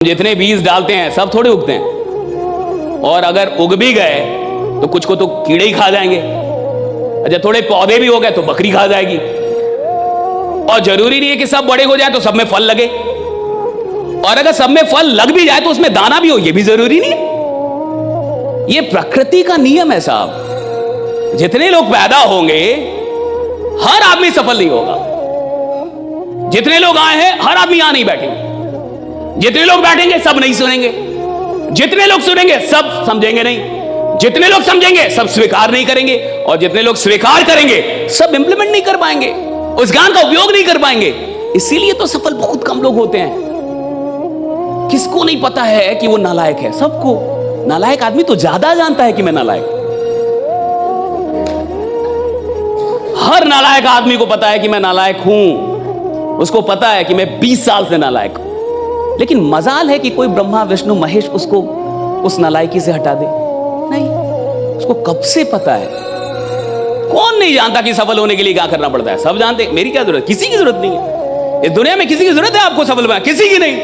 जितने बीज डालते हैं सब थोड़े उगते हैं, और अगर उग भी गए तो कुछ को तो कीड़े ही खा जाएंगे। अच्छा, थोड़े पौधे भी हो गए तो बकरी खा जाएगी। और जरूरी नहीं है कि सब बड़े हो जाए तो सब में फल लगे, और अगर सब में फल लग भी जाए तो उसमें दाना भी हो, यह भी जरूरी नहीं है। यह प्रकृति का नियम है साहब। जितने लोग पैदा होंगे हर आदमी सफल नहीं होगा। जितने लोग आए हैं हर आदमी यहां नहीं बैठेंगे। जितने लोग बैठेंगे सब नहीं सुनेंगे, जितने लोग सुनेंगे सब समझेंगे नहीं, जितने लोग समझेंगे सब स्वीकार नहीं करेंगे, और जितने लोग स्वीकार करेंगे सब इंप्लीमेंट नहीं कर पाएंगे, उस ज्ञान का उपयोग नहीं कर पाएंगे। इसीलिए तो सफल बहुत कम लोग होते हैं। किसको नहीं पता है कि वो नालायक है? सबको। नालायक आदमी तो ज्यादा जानता है कि मैं नालायक। हर नालायक आदमी को पता है कि मैं नालायक हूं। उसको पता है कि मैं 20 साल से नालायक हूं, लेकिन मजाल है कि कोई ब्रह्मा विष्णु महेश उसको उस नालायकी से हटा दे? नहीं, उसको कब से पता है। कौन नहीं जानता कि सफल होने के लिए क्या करना पड़ता है? सब जानते हैं। मेरी क्या जरूरत? किसी की जरूरत नहीं है। इस दुनिया में किसी की जरूरत है आपको सफल बनाने? किसी की नहीं।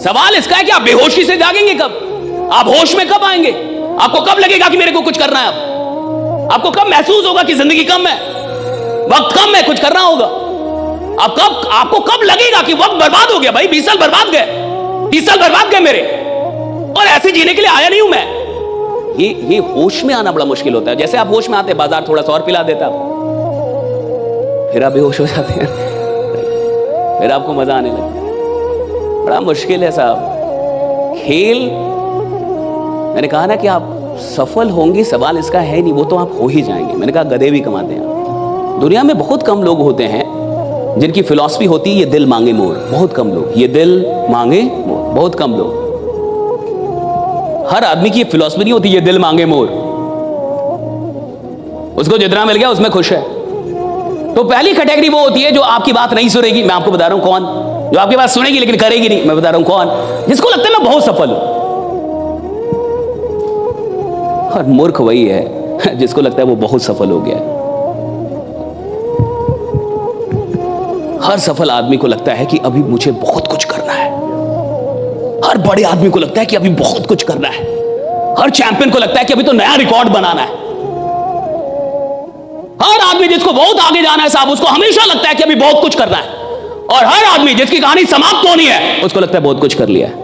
सवाल इसका है कि आप बेहोशी से जागेंगे कब? आप होश में कब आएंगे? आपको कब लगेगा कि मेरे को कुछ करना है? आपको कब महसूस होगा कि जिंदगी कम है, वक्त कम है, कुछ करना होगा? आपको कब लगेगा कि वक्त बर्बाद हो गया? भाई 20 साल बर्बाद गए, 30 साल बर्बाद गए मेरे, और ऐसे जीने के लिए आया नहीं हूं मैं। ये होश में आना बड़ा मुश्किल होता है। जैसे आप होश में आते हैं, बाजार थोड़ा सा और पिला देता, फिर आप बेहोश हो जाते हैं, फिर आपको मजा आने लगता। बड़ा मुश्किल है साहब खेल। मैंने कहा ना कि आप सफल होंगे, सवाल इसका है नहीं, वो तो आप हो ही जाएंगे। मैंने कहा गधे भी कमाते हैं। दुनिया में बहुत कम लोग होते हैं जिनकी फिलॉसफी होती है ये दिल मांगे मोर। बहुत कम लोग। ये दिल मांगे मोर, बहुत कम लोग। हर आदमी की ये फिलॉसफी नहीं होती ये दिल मांगे मोर। उसको जितना मिल गया उसमें खुश है। तो पहली कैटेगरी वो होती है जो आपकी बात नहीं सुनेगी। मैं आपको बता रहा हूं कौन। जो आपकी बात सुनेगी लेकिन करेगी नहीं। मैं बता रहा हूं कौन। जिसको लगता है मैं बहुत सफल हूं। और मूर्ख वही है जिसको लगता है वो बहुत सफल हो गया है। हर सफल आदमी को लगता है कि अभी मुझे बहुत कुछ करना है। हर बड़े आदमी को लगता है कि अभी बहुत कुछ करना है। हर चैंपियन को लगता है कि अभी तो नया रिकॉर्ड बनाना है। हर आदमी जिसको बहुत आगे जाना है साहब, उसको हमेशा लगता है कि अभी बहुत कुछ करना है। और हर आदमी जिसकी कहानी समाप्त होनी है, उसको लगता है बहुत कुछ कर लिया है।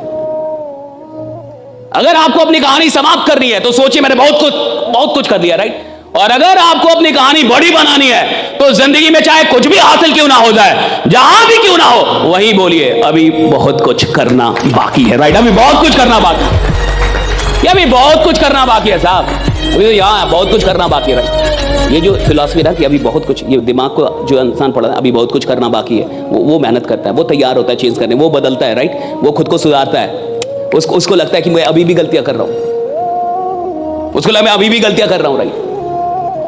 अगर आपको अपनी कहानी समाप्त करनी है तो सोचिए मैंने बहुत कुछ कर लिया, राइट? और अगर आपको अपनी कहानी बड़ी बनानी है तो जिंदगी में चाहे कुछ भी हासिल क्यों ना हो जाए, जहां भी क्यों ना हो, वही बोलिए अभी बहुत कुछ करना बाकी है, राइट? अभी बहुत कुछ करना बाकी है। अभी बहुत कुछ करना बाकी है साहब। अभी तो यहाँ बहुत कुछ करना बाकी है, राइट? ये जो फिलॉसफी है कि अभी बहुत कुछ, ये दिमाग को जो इंसान पढ़ा है अभी बहुत कुछ करना बाकी है, वो मेहनत करता है, वो तैयार होता है चेंज करने, वो बदलता है, राइट? वो खुद को सुधारता है। उसको लगता है कि मैं अभी भी गलतियां कर रहा हूं। उसको लगता है मैं अभी भी गलतियां कर रहा हूं, राइट?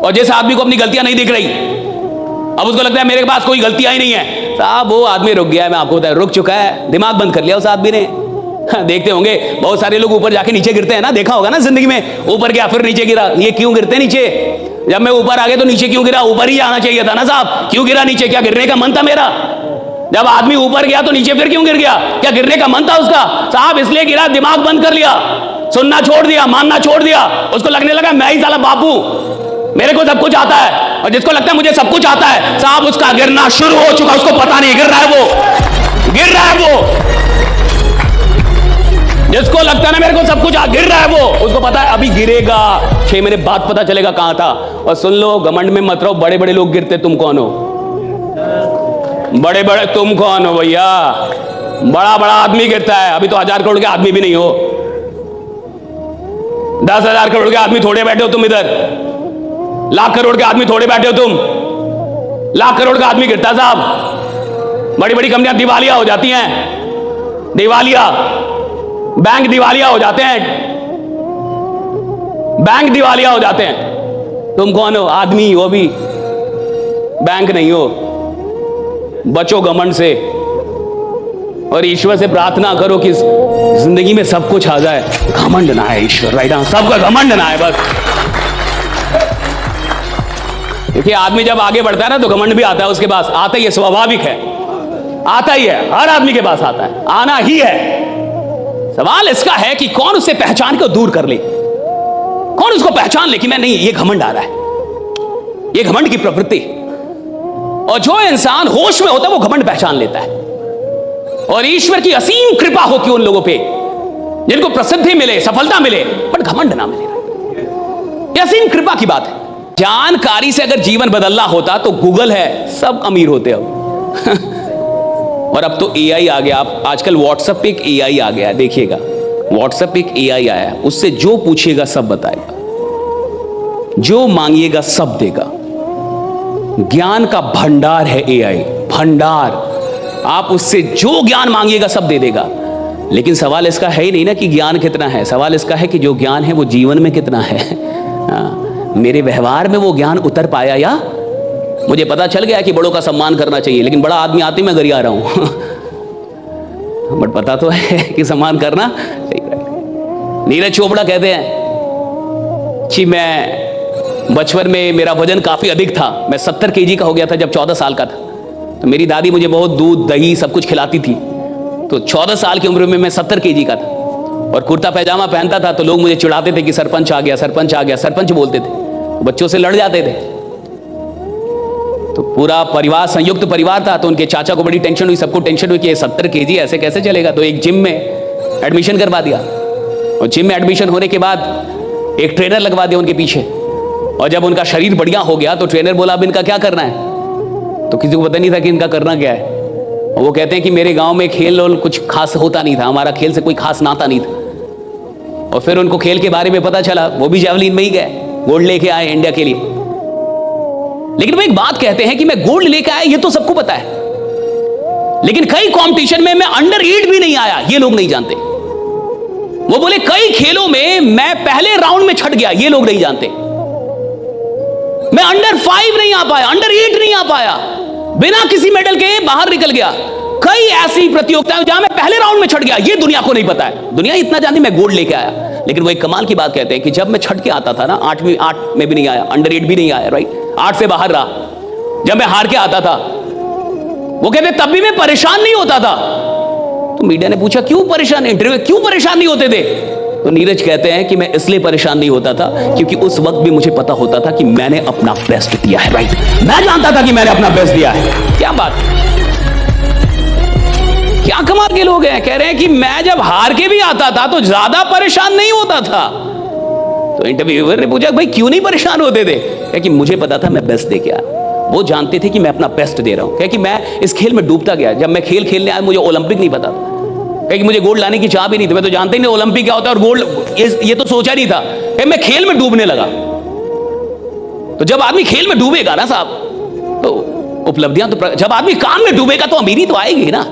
और जिस आदमी को अपनी गलतियां नहीं दिख रही, अब उसको लगता है मेरे पास कोई गलतियां ही नहीं है साहब, वो आदमी रुक गया है। मैं आपको बताया रुक चुका है। दिमाग बंद कर लिया उस आदमी ने। देखते होंगे बहुत सारे लोग ऊपर जाके नीचे गिरते हैं ना, देखा होगा ना जिंदगी में। ऊपर गया फिर नीचे गिरा। ये क्यों गिरते हैं नीचे? जब मैं ऊपर आ गया तो नीचे क्यों गिरा? ऊपर ही आना चाहिए था ना साहब। क्यों गिरा नीचे? क्या गिरने का मन था मेरा? जब आदमी ऊपर गया तो नीचे फिर क्यों गिर गया? क्या गिरने का मन था उसका? साहब इसलिए गिरा, दिमाग बंद कर लिया, सुनना छोड़ दिया, मानना छोड़ दिया। उसको लगने लगा मैं ही साला बापू, मेरे को सब कुछ आता है। और जिसको लगता है मुझे सब कुछ आता है साहब, उसका गिरना शुरू हो चुका। उसको पता नहीं गिर रहा है वो, गिर रहा है वो। जिसको लगता है ना मेरे को सब कुछ गिर रहा है वो, उसको पता है अभी गिरेगा, 6 महीने बाद पता चलेगा कहां था। और सुन लो, घमंड में मत रहो। बड़े बड़े लोग गिरते, तुम कौन हो? बड़े बड़े तुम कौन हो भैया? बड़ा बड़ा आदमी गिरता है। अभी तो 1000 करोड़ के आदमी भी नहीं हो। 10,000 करोड़ के आदमी थोड़े बैठे हो तुम इधर। लाख करोड़ के आदमी थोड़े बैठे हो तुम। लाख करोड़ का आदमी गिरता साहब। बड़ी बड़ी कंपनियां दिवालिया हो जाती हैं, दिवालिया। बैंक दिवालिया हो जाते हैं, बैंक दिवालिया हो जाते हैं। तुम कौन हो? आदमी हो, भी बैंक नहीं हो। बचो घमंड से और ईश्वर से प्रार्थना करो कि जिंदगी में सब कुछ आ जाए। घमंड ना है ईश्वर, राइट? सबका घमंड ना है बस। क्योंकि आदमी जब आगे बढ़ता है ना तो घमंड भी आता है उसके पास। आता ही है, स्वाभाविक है, आता ही है, हर आदमी के पास आता है, आना ही है। सवाल इसका है कि कौन उसे पहचान को दूर कर ले, कौन उसको पहचान ले कि मैं नहीं, ये घमंड आ रहा है, ये घमंड की प्रवृत्ति। और जो इंसान होश में होता है वो घमंड पहचान लेता है। और ईश्वर की असीम कृपा होती है उन लोगों पे जिनको प्रसिद्धि मिले, सफलता मिले, बट घमंड ना मिले। ये असीम कृपा की बात है। जानकारी से अगर जीवन बदलना होता तो गूगल है, सब अमीर होते अब। और अब तो एआई आ गया। आप आजकल व्हाट्सएप पे एक एआई आ गया है, देखिएगा व्हाट्सएप पे एक एआई आया है, उससे जो पूछिएगा सब बताएगा, जो मांगिएगा सब देगा। ज्ञान का भंडार है एआई, भंडार। आप उससे जो ज्ञान मांगिएगा सब दे देगा। लेकिन सवाल इसका है ही नहीं ना कि ज्ञान कितना है, सवाल इसका है कि जो ज्ञान है वो जीवन में कितना है। मेरे व्यवहार में वो ज्ञान उतर पाया, या मुझे पता चल गया कि बड़ों का सम्मान करना चाहिए, लेकिन बड़ा आदमी आते मैं गरिया रहा हूं। बट पता तो है कि सम्मान करना चाहिए। नीरज चोपड़ा कहते हैं कि मैं बचपन में मेरा वजन काफी अधिक था, मैं 70 केजी का हो गया था जब 14 साल का था। तो मेरी दादी मुझे बहुत दूध दही सब कुछ खिलाती थी। तो 14 साल की उम्र में मैं 70 केजी का था और कुर्ता पैजामा पहनता था। तो लोग मुझे चिढ़ाते थे कि सरपंच आ गया, सरपंच आ गया, सरपंच बोलते थे। तो बच्चों से लड़ जाते थे। तो पूरा परिवार, संयुक्त परिवार था, तो उनके चाचा को बड़ी टेंशन हुई, सबको टेंशन हुई कि 70 केजी ऐसे कैसे चलेगा। तो एक जिम में एडमिशन करवा दिया और जिम में एडमिशन होने के बाद एक ट्रेनर लगवा दिया उनके पीछे। और जब उनका शरीर बढ़िया हो गया तो ट्रेनर बोला अब इनका क्या करना है। तो किसी को पता नहीं था कि इनका करना क्या है। और वो कहते हैं कि मेरे गांव में खेल और कुछ खास होता नहीं था, हमारा खेल से कोई खास नाता नहीं था। और फिर उनको खेल के बारे में पता चला, वो भी जावलिन में ही गए, गोल्ड लेके आए इंडिया के लिए। लेकिन वो एक बात कहते हैं कि मैं गोल्ड लेके आया, ये तो सबको पता है, लेकिन कई कंपटीशन में मैं अंडर 8 भी नहीं आया, ये लोग नहीं जानते। वो बोले कई खेलों में मैं पहले राउंड में छट गया, ये लोग नहीं जानते। मैं अंडर 5 नहीं आ पाया, अंडर 8 नहीं आ पाया, बिना किसी मेडल के बाहर निकल गया। कई ऐसी प्रतियोगिताएं जहां मैं पहले राउंड में छट गया, ये दुनिया को नहीं पता है। दुनिया इतना जानती मैं गोल्ड लेके आया। लेकिन वो एक कमाल की बात कहते हैं कि जब मैं छट के आता था ना, 8 में भी नहीं आया, अंडर 8 भी नहीं आया, राइट, 8 से बाहर रहा। जब मैं हार के आता था, वो कहते तब भी मैं परेशान नहीं होता था। तो मीडिया ने पूछा क्यों परेशान, इंटरव्यू क्यों परेशान नहीं होते थे। तो नीरज कहते हैं कि मैं इसलिए परेशान नहीं होता था क्योंकि उस वक्त भी मुझे पता होता था कि मैंने अपना बेस्ट दिया है, राइट। मैं जानता था कि मैंने अपना बेस्ट दिया है। क्या बात, क्या कमाल के लोग हैं। कह रहे हैं कि मैं जब हार के भी आता था तो ज्यादा परेशान नहीं होता था। तो इंटरव्यूअर ने पूछा भाई क्यों नहीं परेशान होते थे। कह कि मुझे पता था मैं बेस्ट दे के आया। वो जानते थे कि मैं अपना बेस्ट दे रहा हूं। कह कि मैं इस खेल में डूबता गया। जब मैं खेल खेलने आया मुझे ओलंपिक नहीं पता था, कि मुझे गोल्ड लाने की चाह भी नहीं थी। मैं तो जानते ही नहीं ओलंपिक क्या होता है और गोल्ड, ये तो सोचा नहीं था। मैं खेल में डूबने लगा। तो जब आदमी खेल में डूबेगा ना साहब, तो उपलब्धियां तो, जब आदमी काम में डूबेगा तो अमीरी तो आएगी ना।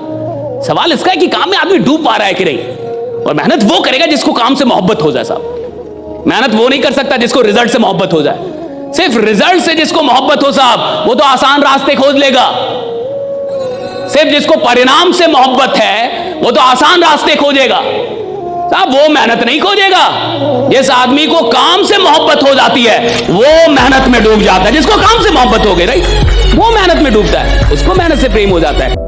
सवाल इसका है कि काम में आदमी डूब पा रहा है कि नहीं। और मेहनत वो करेगा जिसको काम से मोहब्बत हो जाए साहब। मेहनत वो नहीं कर सकता जिसको रिजल्ट से मोहब्बत हो जाए। सिर्फ रिजल्ट से जिसको मोहब्बत हो साहब, वो तो आसान रास्ते खोज लेगा। सिर्फ जिसको परिणाम से मोहब्बत है वो तो आसान रास्ते खोजेगा साहब, वो मेहनत नहीं खोजेगा। जिस आदमी को काम से मोहब्बत हो जाती है वो मेहनत में डूब जाता है। जिसको काम से मोहब्बत हो गई, राइट, वो मेहनत में डूबता है, उसको मेहनत से प्रेम हो जाता है।